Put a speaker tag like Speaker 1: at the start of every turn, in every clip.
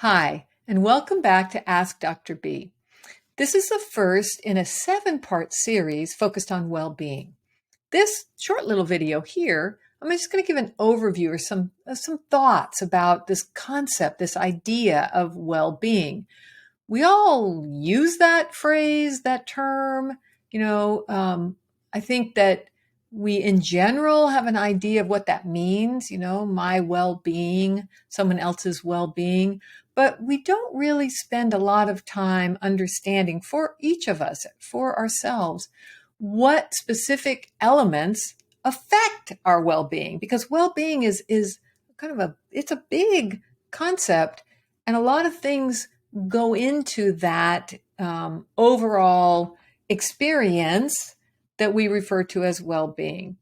Speaker 1: Hi, and welcome back to Ask Dr. B. This is the first in a 7-part series focused on well-being. This short little video here, I'm just going to give an overview or some thoughts about this concept, this idea of well-being. We all use that phrase, that term. I think that we in general have an idea of what that means, my well-being, someone else's well-being, but we don't really spend a lot of time understanding for each of us, for ourselves, what specific elements affect our well-being, because well-being is kind of it's a big concept, and a lot of things go into that overall experience that we refer to as well-being.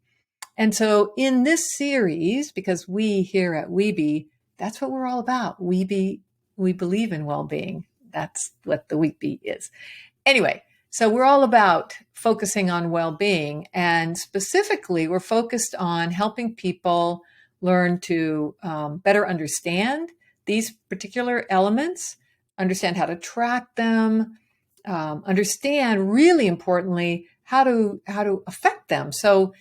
Speaker 1: And so in this series, because we here at Weeby, that's what we're all about. We believe in well-being. That's what the Weeby is. Anyway, so we're all about focusing on well-being, and specifically we're focused on helping people learn to better understand these particular elements, understand how to track them, understand, really importantly, how to affect them. So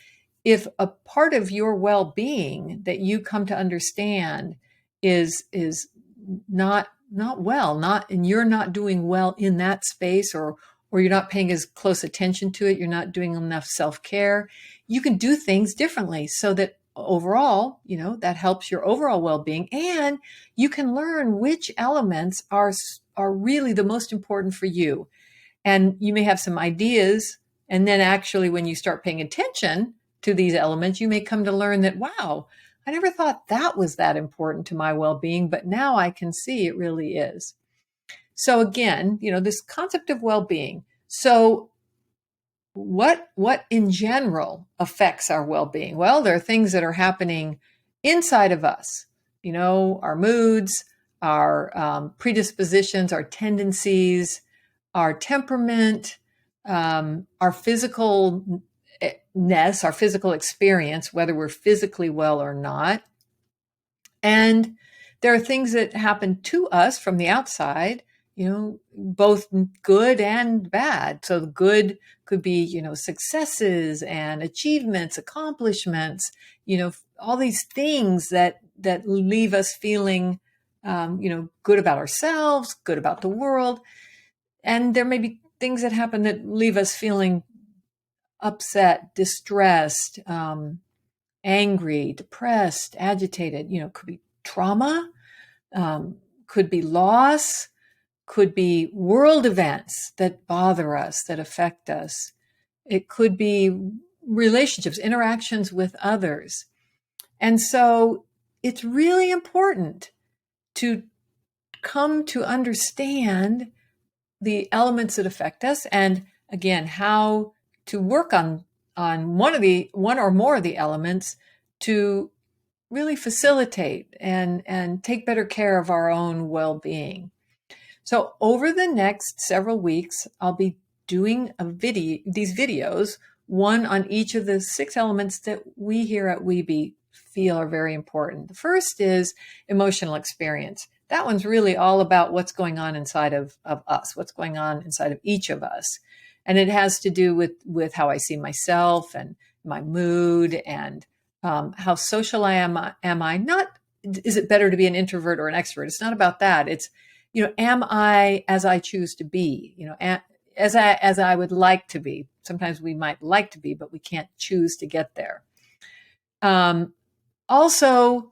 Speaker 1: if a part of your well-being that you come to understand is not well, and you're not doing well in that space, or you're not paying as close attention to it, you're not doing enough self-care, you can do things differently so that overall, that helps your overall well-being, and you can learn which elements are really the most important for you. And you may have some ideas, and then actually when you start paying attention to these elements, you may come to learn that, wow, I never thought that was that important to my well-being, but now I can see it really is. So again, this concept of well-being. So what in general affects our well-being? Well, there are things that are happening inside of us, our moods, our predispositions, our tendencies, our temperament, our physicalness, our physical experience, whether we're physically well or not. And there are things that happen to us from the outside, both good and bad. So the good could be, successes and achievements, accomplishments, all these things that leave us feeling, good about ourselves, good about the world. And there may be things that happen that leave us feeling upset, distressed, angry, depressed, agitated. Could be trauma, could be loss, could be world events that bother us, that affect us. It could be relationships, interactions with others. And so it's really important to come to understand the elements that affect us, and again, how to work on one or more of the elements to really facilitate and take better care of our own well-being. So over the next several weeks, I'll be doing these videos, one on each of the 6 elements that we here at Weeby feel are very important. The first is emotional experience. That one's really all about what's going on inside of us, what's going on inside of each of us. And it has to do with how I see myself and my mood, and how social am I? Not, is it better to be an introvert or an extrovert? It's not about that. It's, am I as I choose to be, as I would like to be. Sometimes we might like to be, but we can't choose to get there. Also,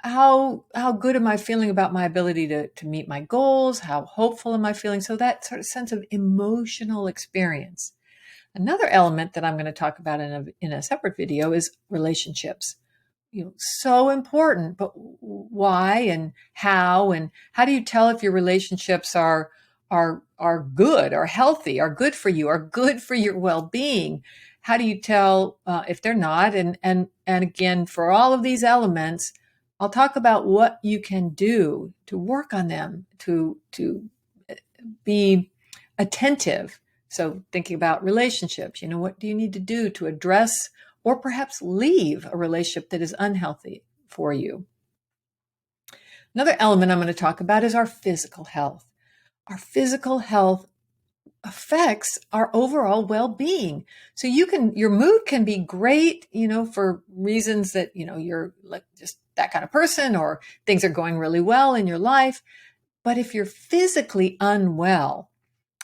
Speaker 1: how good am I feeling about my ability to meet my goals? How hopeful am I feeling? So that sort of sense of emotional experience. Another element that I'm going to talk about in a separate video is relationships. So important, but why and how do you tell if your relationships are good, are healthy, are good for you, are good for your well-being? How do you tell if they're not? And again, for all of these elements, I'll talk about what you can do to work on them, to be attentive. So thinking about relationships, what do you need to do to address or perhaps leave a relationship that is unhealthy for you? Another element I'm going to talk about is our physical health. Our physical health affects our overall well-being. So your mood can be great, for reasons that, you're like just that kind of person, or things are going really well in your life. But if you're physically unwell,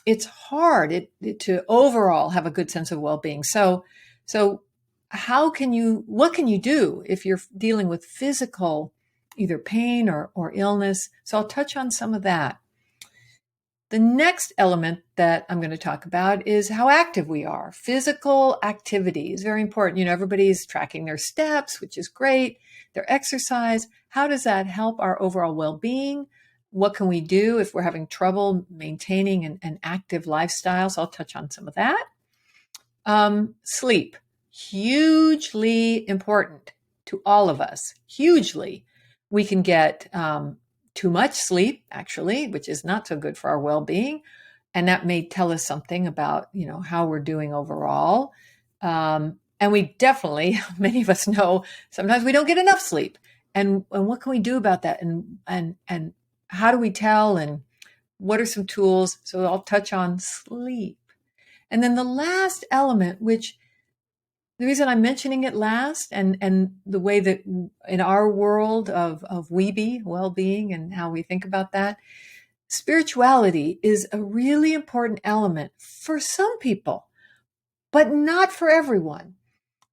Speaker 1: it's hard to overall have a good sense of well-being. So what can you do if you're dealing with physical, either pain or illness? So I'll touch on some of that. The next element that I'm going to talk about is how active we are. Physical activity is very important. Everybody's tracking their steps, which is great, their exercise. How does that help our overall well-being? What can we do if we're having trouble maintaining an active lifestyle? So I'll touch on some of that. Sleep, hugely important to all of us, hugely. We can get too much sleep, actually, which is not so good for our well-being. And that may tell us something about, how we're doing overall. And we definitely, many of us know, sometimes we don't get enough sleep. And what can we do about that? And how do we tell? And what are some tools? So I'll touch on sleep. And then the last element, which the reason I'm mentioning it last, and the way that in our world of weeby, well-being, and how we think about that, spirituality is a really important element for some people, but not for everyone.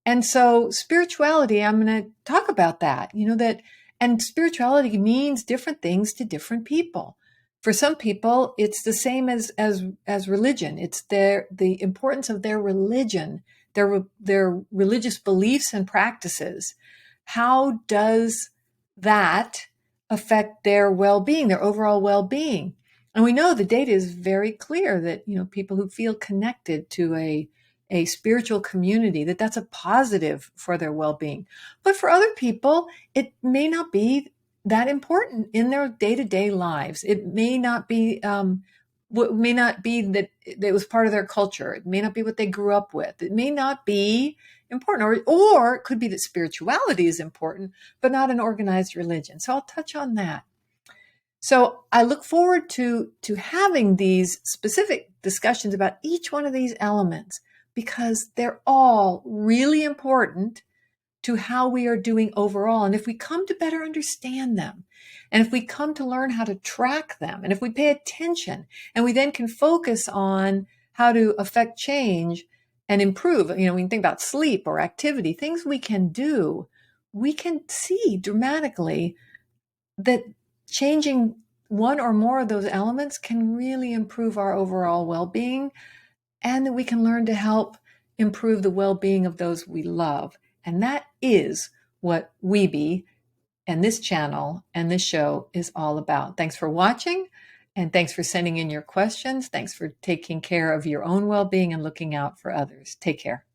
Speaker 1: And so spirituality, I'm going to talk about that, and spirituality means different things to different people. For some people, it's the same as religion. It's the importance of their religion, their religious beliefs and practices. How does that affect their well-being, their overall well-being? And we know the data is very clear that, people who feel connected to a spiritual community, that's a positive for their well-being. But for other people, it may not be that important in their day-to-day lives. It may not be that it was part of their culture. It may not be what they grew up with. It may not be important, or it could be that spirituality is important, but not an organized religion. So I'll touch on that. So I look forward to having these specific discussions about each one of these elements, because they're all really important to how we are doing overall. And if we come to better understand them, and if we come to learn how to track them, and if we pay attention, and we then can focus on how to affect change and improve, we can think about sleep or activity, things we can do, we can see dramatically that changing one or more of those elements can really improve our overall well-being, and that we can learn to help improve the well-being of those we love. And that is what Weeby and this channel and this show is all about. Thanks for watching, and thanks for sending in your questions. Thanks for taking care of your own well-being and looking out for others. Take care.